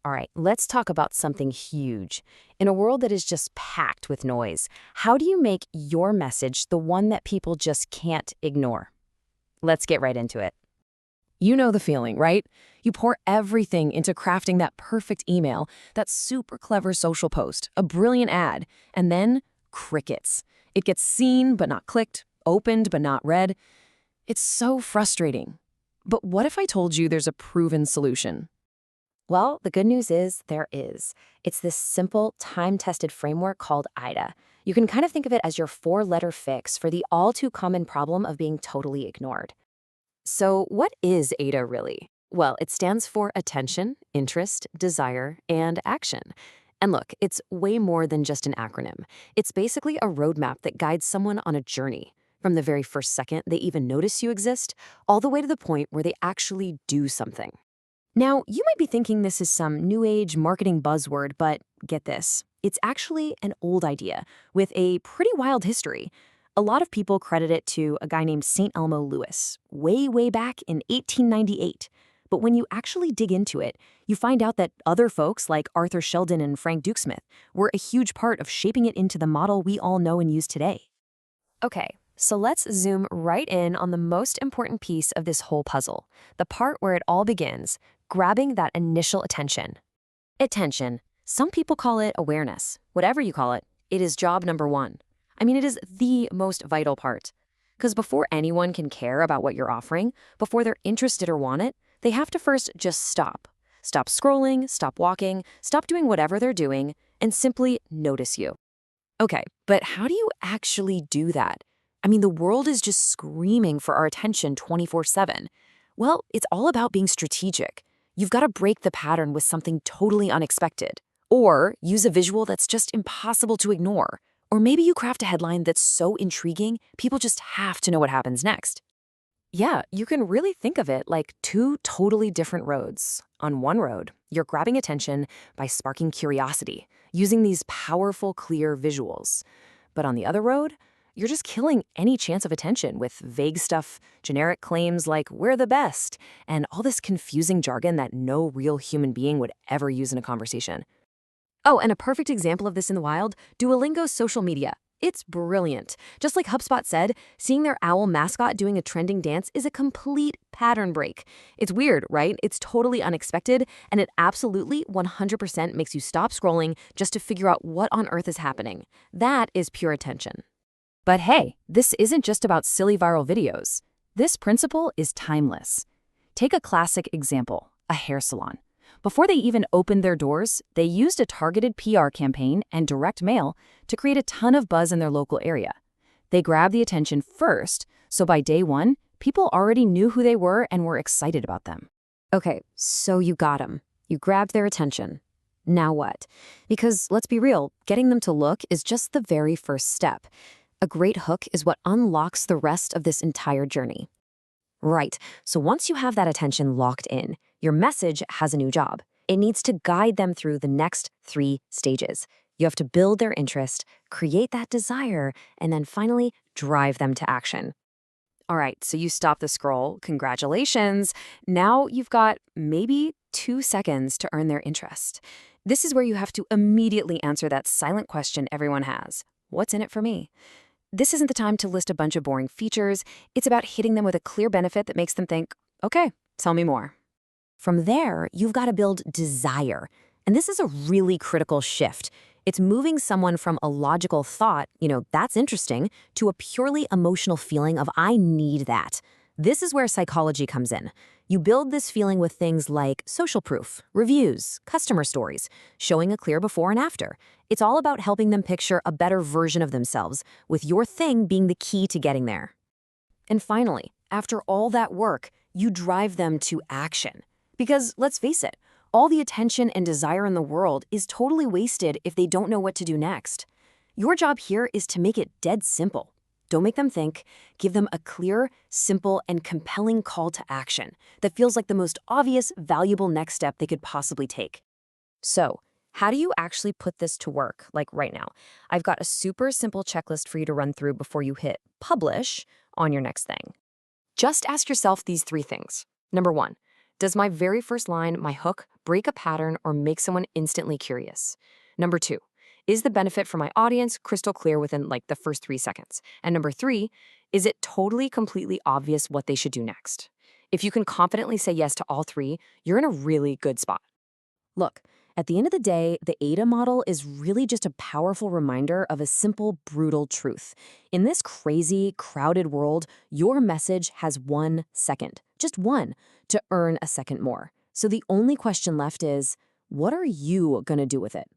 All right, let's talk about something huge. In a world that is just packed with noise, how do you make your message the one that people just can't ignore? Let's get right into it. You know the feeling, right? You pour everything into crafting that perfect email, that super clever social post, a brilliant ad, and then crickets. It gets seen but not clicked, opened but not read. It's so frustrating. But what if I told you there's a proven solution? Well, the good news is there is. It's this simple, time-tested framework called AIDA. You can kind of think of it as your four-letter fix for the all-too-common problem of being totally ignored. So what is AIDA really? Well, it stands for attention, interest, desire, and action. And look, it's way more than just an acronym. It's basically a roadmap that guides someone on a journey, from the very first second they even notice you exist, all the way to the point where they actually do something. Now, you might be thinking this is some new age marketing buzzword, but get this. It's actually an old idea with a pretty wild history. A lot of people credit it to a guy named St. Elmo Lewis, way back in 1898. But when you actually dig into it, you find out that other folks like Arthur Sheldon and Frank Dukesmith were a huge part of shaping it into the model we all know and use today. Okay, so let's zoom right in on the most important piece of this whole puzzle, the part where it all begins, grabbing that initial attention. Attention. Some people call it awareness. Whatever you call it, it is job number one. I mean, it is the most vital part. Because before anyone can care about what you're offering, before they're interested or want it, they have to first just stop. Stop scrolling, stop walking, stop doing whatever they're doing, and simply notice you. Okay, but how do you actually do that? I mean, the world is just screaming for our attention 24/7. Well, it's all about being strategic. You've got to break the pattern with something totally unexpected. Or use a visual that's just impossible to ignore. Or maybe you craft a headline that's so intriguing, people just have to know what happens next. Yeah, you can really think of it like two totally different roads. On one road, you're grabbing attention by sparking curiosity, using these powerful, clear visuals. But on the other road, you're just killing any chance of attention with vague stuff, generic claims like we're the best, and all this confusing jargon that no real human being would ever use in a conversation. Oh, and a perfect example of this in the wild, Duolingo's social media. It's brilliant. Just like HubSpot said, seeing their owl mascot doing a trending dance is a complete pattern break. It's weird, right? It's totally unexpected, and it absolutely 100% makes you stop scrolling just to figure out what on earth is happening. That is pure attention. But hey, this isn't just about silly viral videos. This principle is timeless. Take a classic example, a hair salon. Before they even opened their doors, they used a targeted PR campaign and direct mail to create a ton of buzz in their local area. They grabbed the attention first, so by day one, people already knew who they were and were excited about them. Okay, so you got them. You grabbed their attention. Now what? Because let's be real, getting them to look is just the very first step. A great hook is what unlocks the rest of this entire journey. Right, so once you have that attention locked in, your message has a new job. It needs to guide them through the next 3 stages. You have to build their interest, create that desire, and then finally drive them to action. All right, so you stop the scroll. Congratulations. Now you've got maybe 2 seconds to earn their interest. This is where you have to immediately answer that silent question everyone has. What's in it for me? This isn't the time to list a bunch of boring features. It's about hitting them with a clear benefit that makes them think, okay, tell me more. From there, you've got to build desire. And this is a really critical shift. It's moving someone from a logical thought, that's interesting, to a purely emotional feeling of I need that. This is where psychology comes in. You build this feeling with things like social proof, reviews, customer stories, showing a clear before and after. It's all about helping them picture a better version of themselves, with your thing being the key to getting there. And finally, after all that work, you drive them to action. Because let's face it, all the attention and desire in the world is totally wasted if they don't know what to do next. Your job here is to make it dead simple. Don't make them think. Give them a clear, simple, and compelling call to action that feels like the most obvious, valuable next step they could possibly take. So, how do you actually put this to work, like right now? I've got a super simple checklist for you to run through before you hit publish on your next thing. Just ask yourself these 3 things. Number 1, Does my very first line, my hook, break a pattern or make someone instantly curious? Number 2, is the benefit for my audience crystal clear within like the first 3 seconds? And number 3, is it totally, completely obvious what they should do next? If you can confidently say yes to all 3, you're in a really good spot. Look, at the end of the day, the AIDA model is really just a powerful reminder of a simple, brutal truth. In this crazy, crowded world, your message has 1 second, just one, to earn a second more. So the only question left is, what are you going to do with it?